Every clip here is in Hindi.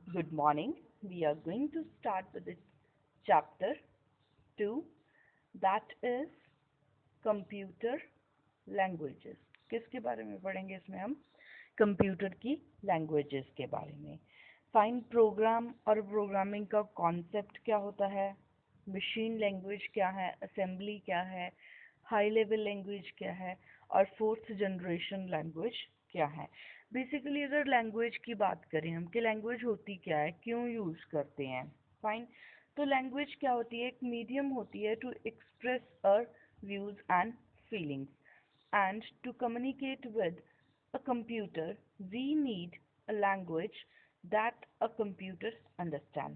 Good morning. We are going to start with the chapter 2, that is computer languages. किसके बारे में पढ़ेंगे इसमें हम? कंप्यूटर की लैंग्वेजेस के बारे में. फाइन प्रोग्राम और प्रोग्रामिंग का कॉन्सेप्ट क्या होता है, मशीन लैंग्वेज क्या है, असेंबली क्या है, हाई लेवल लैंग्वेज क्या है और फोर्थ जनरेशन लैंग्वेज क्या है. बेसिकली अगर लैंग्वेज की बात करें हम कि लैंग्वेज होती क्या है, क्यों यूज़ करते हैं. फाइन, तो लैंग्वेज क्या होती है? एक मीडियम होती है to express our views and feelings, and to communicate with a computer we need a language that a computer understand.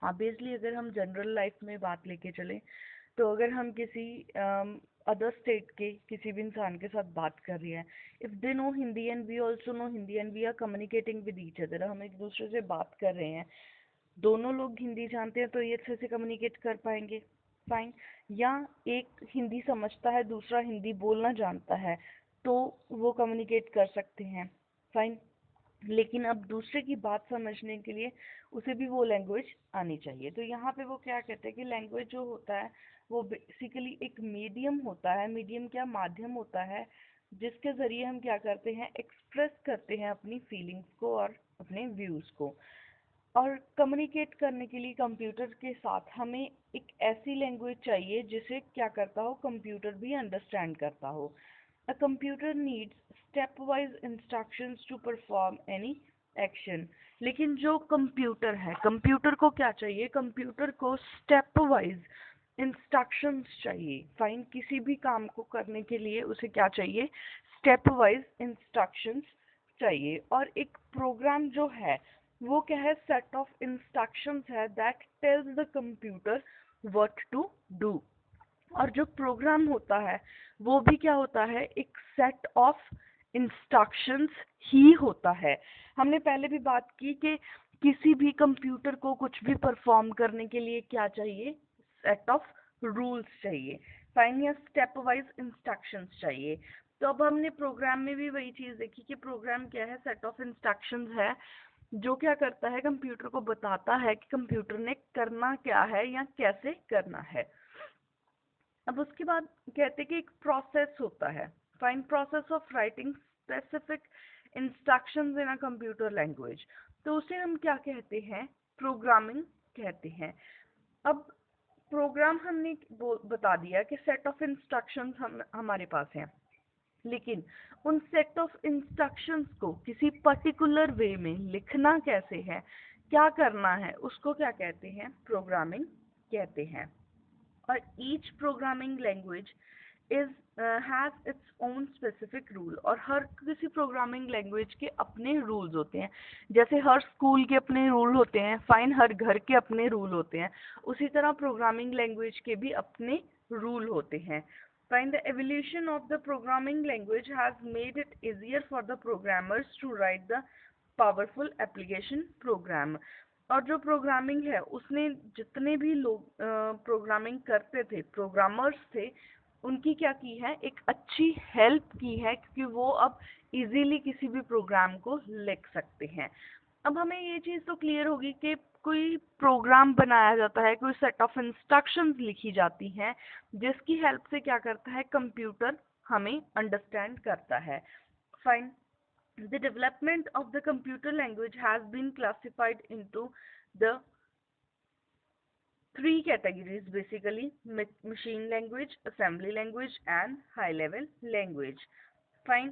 Obviously अगर हम जनरल लाइफ में बात लेके चलें तो अगर हम किसी अदर स्टेट के किसी भी इंसान के साथ बात कर रहे हैं, if they know Hindi and we also know Hindi and we are communicating with each other, हम एक दूसरे से बात कर रहे हैं, दोनों लोग हिंदी जानते हैं तो ये अच्छे से कम्युनिकेट कर पाएंगे. फाइन. या एक हिंदी समझता है, दूसरा हिंदी बोलना जानता है, तो वो कम्युनिकेट कर सकते हैं. फाइन. लेकिन अब दूसरे की बात समझने के लिए उसे भी वो लैंग्वेज आनी चाहिए. तो यहाँ पे वो क्या कहते हैं कि लैंग्वेज जो होता है वो बेसिकली एक मीडियम होता है. मीडियम क्या, माध्यम होता है जिसके ज़रिए हम क्या करते हैं, एक्सप्रेस करते हैं अपनी फीलिंग्स को और अपने व्यूज़ को. और कम्युनिकेट करने के लिए कंप्यूटर के साथ हमें एक ऐसी लैंग्वेज चाहिए जिसे क्या करता हो, कंप्यूटर भी अंडरस्टैंड करता हो. A computer needs step wise instructions to perform any action. लेकिन जो कंप्यूटर है, कंप्यूटर को क्या चाहिए, कंप्यूटर को स्टेप वाइज इंस्ट्रक्शंस चाहिए. फाइन. किसी भी काम को करने के लिए उसे क्या चाहिए, स्टेप वाइज इंस्ट्रक्शंस चाहिए. और एक प्रोग्राम जो है वो क्या है, सेट ऑफ इंस्ट्रक्शंस है that tells the computer what to do. और जो प्रोग्राम होता है वो भी क्या होता है, एक सेट ऑफ इंस्ट्रक्शंस ही होता है. हमने पहले भी बात की कि किसी भी कंप्यूटर को कुछ भी परफॉर्म करने के लिए क्या चाहिए, सेट ऑफ रूल्स चाहिए. फाइन. या स्टेप वाइज इंस्ट्रक्शंस चाहिए. तो अब हमने प्रोग्राम में भी वही चीज़ देखी कि प्रोग्राम क्या है, सेट ऑफ इंस्ट्रक्शंस है जो क्या करता है, कंप्यूटर को बताता है कि कंप्यूटर ने करना क्या है या कैसे करना है. अब उसके बाद कहते हैं कि एक प्रोसेस होता है. Fine. Process of writing specific instructions in a computer language, तो उसे हम क्या कहते हैं, प्रोग्रामिंग कहते हैं. अब प्रोग्राम हमने बता दिया कि सेट ऑफ इंस्ट्रक्शंस हमारे पास हैं, लेकिन उन सेट ऑफ इंस्ट्रक्शंस को किसी पर्टिकुलर वे में लिखना कैसे है, क्या करना है, उसको क्या कहते हैं, प्रोग्रामिंग कहते हैं. और each programming language is has its own specific rule. और हर किसी प्रोग्रामिंग लैंग्वेज के अपने रूल्स होते हैं. जैसे हर स्कूल के अपने रूल होते हैं, फाइन, हर घर के अपने रूल होते हैं, उसी तरह प्रोग्रामिंग लैंग्वेज के भी अपने रूल होते हैं. Find the evolution of the programming language has made it easier for the programmers to write the powerful application program. और जो प्रोग्रामिंग है उसने जितने भी लोग प्रोग्रामिंग करते थे, प्रोग्रामर्स थे, उनकी क्या की है, एक अच्छी हेल्प की है, क्योंकि वो अब इजीली किसी भी प्रोग्राम को लिख सकते हैं. अब हमें ये चीज़ तो क्लियर होगी कि कोई प्रोग्राम बनाया जाता है, कोई सेट ऑफ इंस्ट्रक्शंस लिखी जाती हैं जिसकी हेल्प से क्या करता है, कंप्यूटर हमें अंडरस्टैंड करता है. Fine. The development of the computer language has been classified into the three categories basically: machine language, assembly language and high level language. Fine.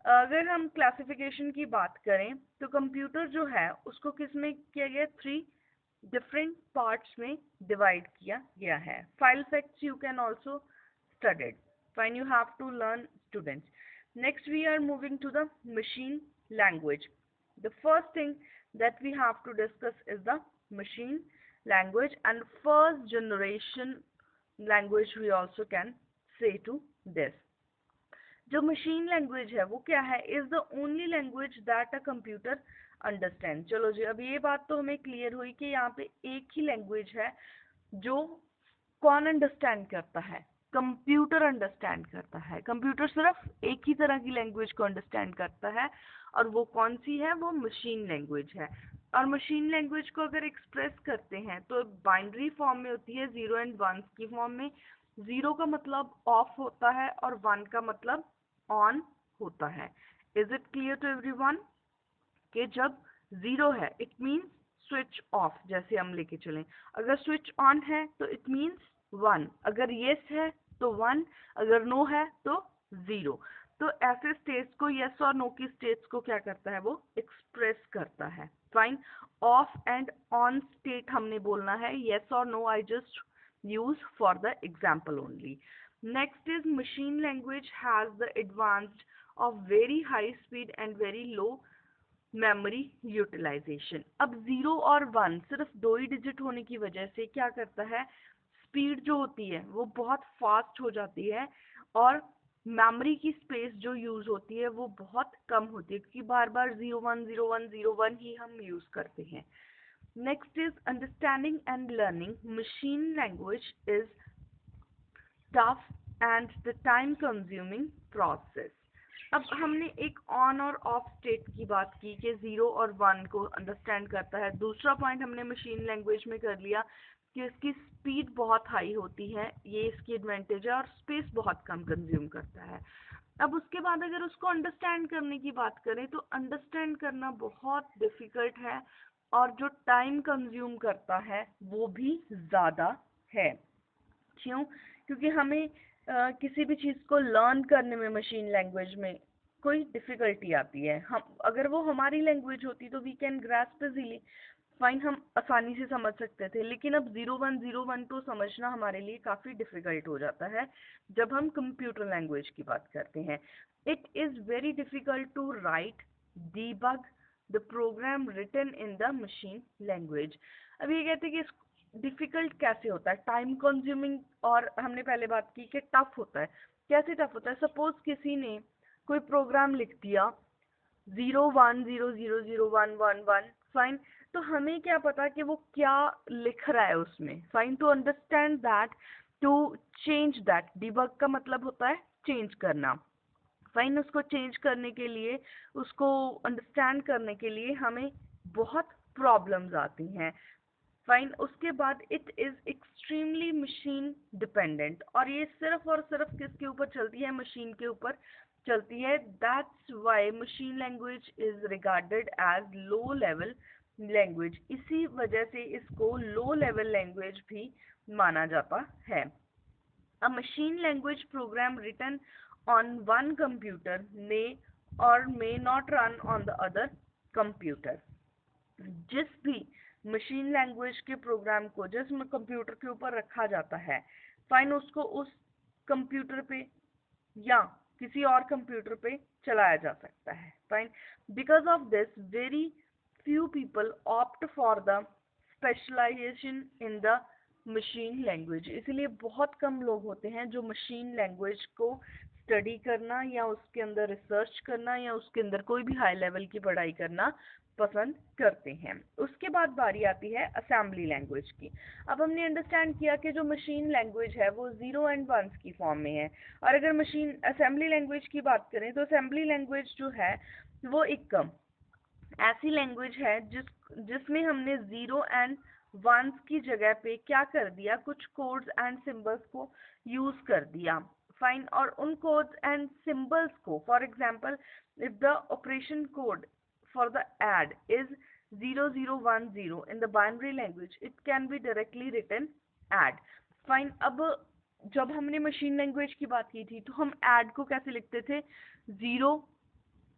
अगर हम क्लासिफिकेशन की बात करें तो कंप्यूटर जो है उसको किस में किया गया, थ्री डिफरेंट पार्ट्स में डिवाइड किया गया है. File facts you can also studied. Fine. You have to learn students. Next we are moving to the machine language. The first thing that we have to discuss is the machine language, and first generation language we also can say to this. जो मशीन लैंग्वेज है वो क्या है, is the only language that a computer understand. चलो जी, अब ये बात तो हमें क्लियर हुई कि यहाँ पे एक ही लैंग्वेज है जो कौन अंडरस्टैंड करता है, कंप्यूटर अंडरस्टैंड करता है. कंप्यूटर सिर्फ एक ही तरह की लैंग्वेज को अंडरस्टैंड करता है और वो कौन सी है, वो मशीन लैंग्वेज है. और मशीन लैंग्वेज को अगर एक्सप्रेस करते हैं तो बाइनरी फॉर्म में होती है, 0 एंड 1 की फॉर्म में। 0 का मतलब ऑफ होता है और 1 का मतलब ऑन होता है। Is it clear to everyone कि जब 0 है इट मीन्स स्विच ऑफ, जैसे हम लेके चलें। अगर स्विच ऑन है तो इट मीन्स 1, अगर येस है तो 1, अगर नो है तो 0। तो ऐसे स्टेट्स को, यस और नो की स्टेट्स को क्या करता है, वो एक्सप्रेस करता है। Fine. Off and on state हमने बोलना है, यस और no I just use for the example only. Next is machine language has the advanced of very high speed and very low memory utilization. अब 0 और 1 सिर्फ 2 ही डिजिट होने की वजह से क्या करता है, स्पीड जो होती है वो बहुत फास्ट हो जाती है और मेमोरी की स्पेस जो यूज होती है वो बहुत कम होती है, क्योंकि बार बार 010101 ही हम यूज करते हैं। Next is understanding and learning machine language is tough and the time consuming process. अब हमने एक ऑन और ऑफ स्टेट की बात की कि 0 और 1 को अंडरस्टैंड करता है। दूसरा पॉइंट हमने मशीन लैंग्वेज में कर लिया कि इसकी स्पीड बहुत हाई होती है, ये इसकी एडवांटेज है, और स्पेस बहुत कम कंज्यूम करता है। अब उसके बाद अगर उसको अंडरस्टैंड करने की बात करें तो अंडरस्टैंड करना बहुत डिफिकल्ट है और जो टाइम कंज्यूम करता है वो भी ज़्यादा है। क्यों? क्योंकि हमें किसी भी चीज़ को लर्न करने में मशीन लैंग्वेज में कोई डिफ़िकल्टी आती है। हम अगर वो हमारी लैंग्वेज होती तो we can grasp easily, fine, हम आसानी से समझ सकते थे। लेकिन अब 0101 को समझना हमारे लिए काफ़ी डिफ़िकल्ट हो जाता है जब हम कंप्यूटर लैंग्वेज की बात करते हैं। It is very difficult to write debug the program written in the machine language. अब ये कहते हैं कि डिफिकल्ट कैसे होता है, टाइम कंज्यूमिंग, और हमने पहले बात की कि टफ होता है। कैसे टफ होता है? सपोज किसी ने कोई प्रोग्राम लिख दिया 01000111, फाइन, तो हमें क्या पता कि वो क्या लिख रहा है उसमें। Fine, to understand that, to change that, debug का मतलब होता है चेंज करना। फाइन, उसको चेंज करने के लिए, उसको अंडरस्टैंड करने के लिए हमें बहुत प्रॉब्लम्स आती हैं। फाइन, उसके बाद it is extremely machine dependent, और ये सिर्फ और सिर्फ किसके ऊपर चलती है, मशीन के ऊपर चलती है। That's why machine language is regarded as low level language, इसी वजह से इसको लो लेवल लैंग्वेज भी माना जाता है। A machine language program written on one computer may और may not run on the other computer. जिस भी मशीन लैंग्वेज के प्रोग्राम को जिस कंप्यूटर के ऊपर रखा जाता है, फाइन, उसको उस कंप्यूटर पे या किसी और कंप्यूटर पे चलाया जा सकता है। Fine, because of this very few people opt for the specialization in the machine language. इसलिए बहुत कम लोग होते हैं जो मशीन लैंग्वेज को स्टडी करना या उसके अंदर रिसर्च करना या उसके अंदर कोई भी हाई लेवल की पढ़ाई करना पसंद करते हैं। उसके बाद बारी आती है असेंबली लैंग्वेज की। अब हमने अंडरस्टैंड किया कि जो मशीन लैंग्वेज है वो 0 एंड 1 की फॉर्म में है, और अगर मशीन असेंबली लैंग्वेज की बात करें तो असेंबली लैंग्वेज जो है वो एक ऐसी लैंग्वेज है जिसमें हमने 0 एंड 1 की जगह पे क्या कर दिया, कुछ कोड्स एंड सिंबल्स को यूज कर दिया। फाइन, और उन कोड्स एंड सिंबल्स को, for example, if the operation code for the add is 0010 in the binary language, it can be directly written add. Fine, अब जब हमने मशीन लैंग्वेज की बात की थी तो हम add को कैसे लिखते थे,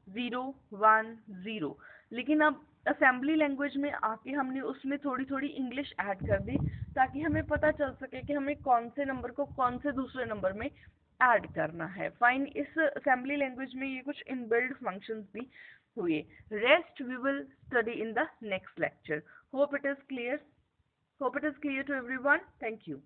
0010, लेकिन अब असेंबली लैंग्वेज में आके हमने उसमें थोड़ी थोड़ी इंग्लिश ऐड कर दी ताकि हमें पता चल सके कि हमें कौन से नंबर को कौन से दूसरे नंबर में ऐड करना है। फाइन, इस असेंबली लैंग्वेज में ये कुछ इनबिल्ड फंक्शंस भी हुए। Rest we will study in the next lecture. Hope it is clear, hope it is clear to everyone. Thank you.